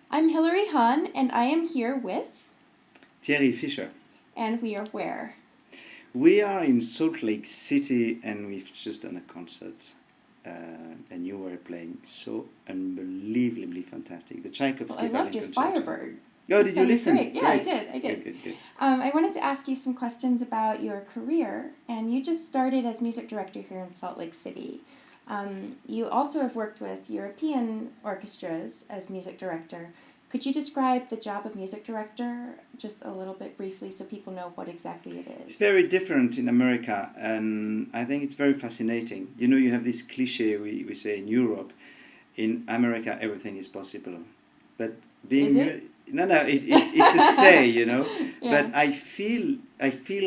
I'm Hilary Hahn, and I am here with... Thierry Fischer. And we are where? We are in Salt Lake City and we've just done a concert. And you were playing so unbelievably fantastic. The Tchaikovsky Well, I loved your Concerto. Firebird. Oh, did you listen? Great. Yeah, Great. I did. Good. I wanted to ask you some questions about your career, and you just started as music director here in Salt Lake City. You also have worked with European orchestras as music director. Could you describe the job of music director just a little bit briefly so people know what exactly it is? It's very different in America, and I think it's very fascinating. You know, you have this cliche we say in Europe. In America, everything is possible. But being... Is it? It's a say, you know. Yeah. But I feel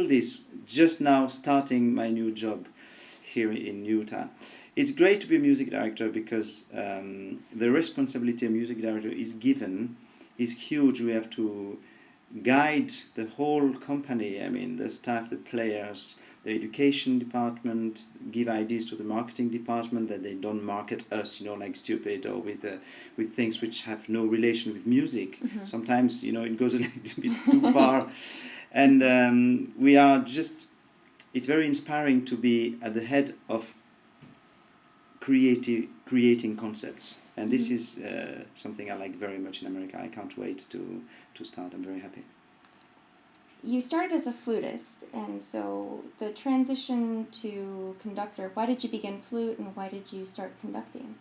this just now starting my new job here in Utah. It's great to be a music director because the responsibility of music director is huge. We have to guide the whole company. I mean, the staff, the players, the education department, give ideas to the marketing department that they don't market us, like stupid or with things which have no relation with music. Mm-hmm. Sometimes, it goes a little bit too far. And we are just... It's very inspiring to be at the head of creating concepts, and this is something I like very much in America. I can't wait to start. I'm very happy. You started as a flutist, and so the transition to conductor, why did you begin flute and why did you start conducting?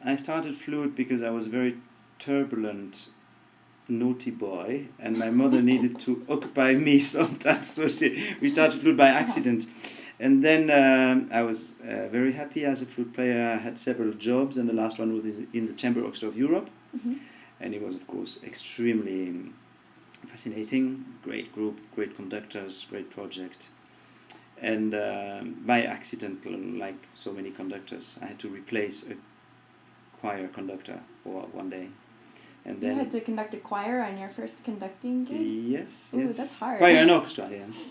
I started flute because I was a very turbulent, naughty boy, and my mother needed to occupy me sometimes, so we started flute by accident. And then I was very happy as a flute player. I had several jobs, and the last one was in the Chamber Orchestra of Europe. Mm-hmm. And it was, of course, extremely fascinating. Great group, great conductors, great project. And by accident, like so many conductors, I had to replace a choir conductor for one day. And then you had to conduct a choir on your first conducting gig? Yes. Ooh, that's hard. Choir and orchestra,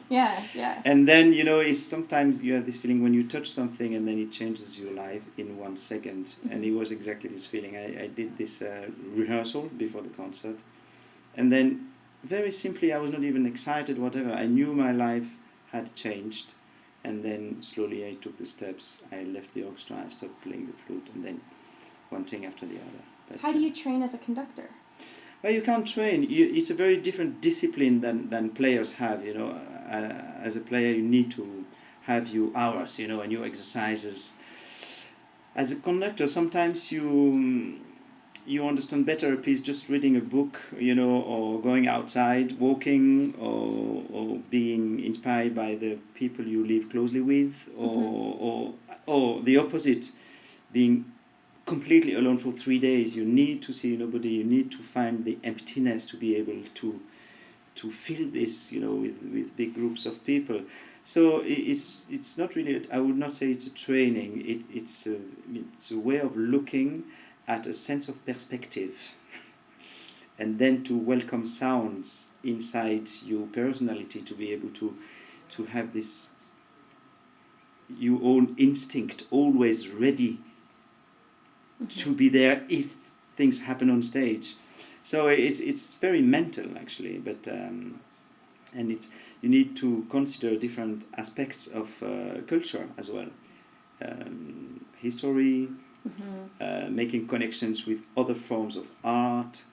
yeah. Yeah. And then, it's sometimes you have this feeling when you touch something and then it changes your life in 1 second. Mm-hmm. And it was exactly this feeling. I did this rehearsal before the concert. And then, very simply, I was not even excited, whatever. I knew my life had changed. And then, slowly, I took the steps. I left the orchestra, I stopped playing the flute, and then one thing after the other. But, how do you train as a conductor? Well, you can't train. It's a very different discipline than players have. As a player, you need to have your hours, and your exercises. As a conductor, sometimes you understand better a piece just reading a book, or going outside, walking, or being inspired by the people you live closely with, or the opposite, being completely alone for 3 days. You need to see nobody. You need to find the emptiness to be able to fill this, with big groups of people. So it's not really. I would not say it's a training. It's a way of looking at a sense of perspective, and then to welcome sounds inside your personality, to be able to have this your own instinct always ready to be there if things happen on stage. So it's very mental actually, but and you need to consider different aspects of culture as well, history, making connections with other forms of art,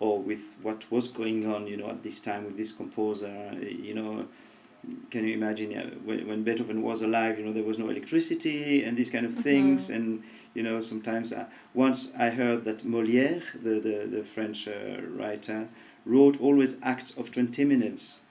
or with what was going on, at this time with this composer. Can you imagine when Beethoven was alive? There was no electricity and these kind of things, and sometimes once I heard that Molière, the French writer, wrote always acts of 20 minutes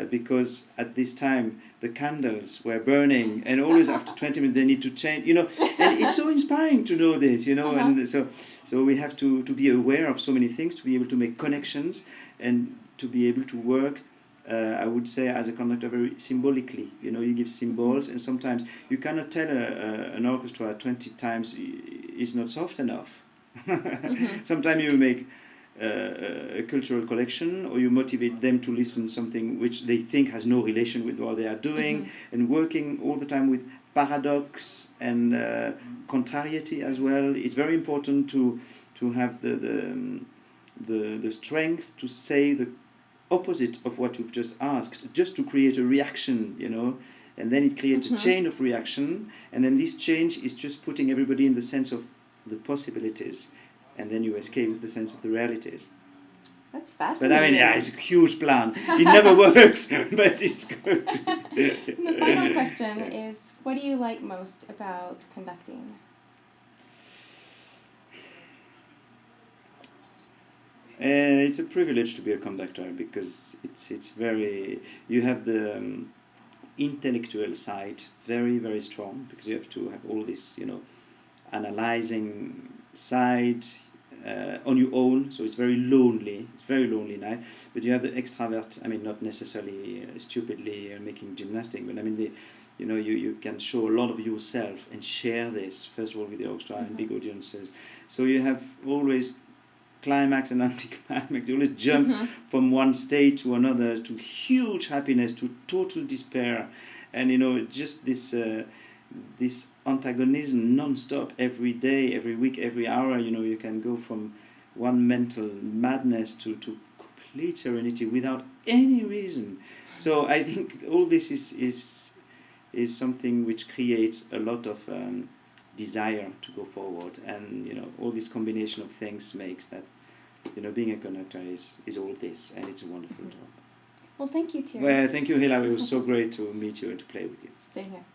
because at this time the candles were burning, and always after 20 minutes they need to change. And it's so inspiring to know this. And so we have to be aware of so many things, to be able to make connections and to be able to work. I would say, as a conductor, very symbolically. You give symbols, and sometimes you cannot tell an orchestra 20 times is not soft enough. Sometimes you make a cultural collection, or you motivate them to listen something which they think has no relation with what they are doing, and working all the time with paradox and contrariety as well. It's very important to to have the strength to say the opposite of what you've just asked, just to create a reaction, you know, and then it creates a chain of reaction, and then this change is just putting everybody in the sense of the possibilities, and then you escape with the sense of the realities. That's fascinating. But I mean, yeah, it's a huge plan. It never works, but it's good. And the final question is, what do you like most about conducting? It's a privilege to be a conductor because it's very, you have the intellectual side very, very strong, because you have to have all this, you know, analyzing side on your own, so it's very lonely night. But you have the extravert, I mean, not necessarily stupidly making gymnastics, but I mean, you can show a lot of yourself and share this, first of all, with the orchestra and big audiences. So you have always climax and anticlimax. You always jump from one state to another, to huge happiness, to total despair, and you know, just this antagonism non-stop, every day, every week, every hour. You know, you can go from one mental madness to complete serenity without any reason. So I think all this is something which creates a lot of desire to go forward, and you know, all this combination of things makes that, you know, being a conductor is all this, and it's a wonderful job. Well, thank you, Thierry. Well, thank you, Hilary. It was so great to meet you and to play with you. Same here.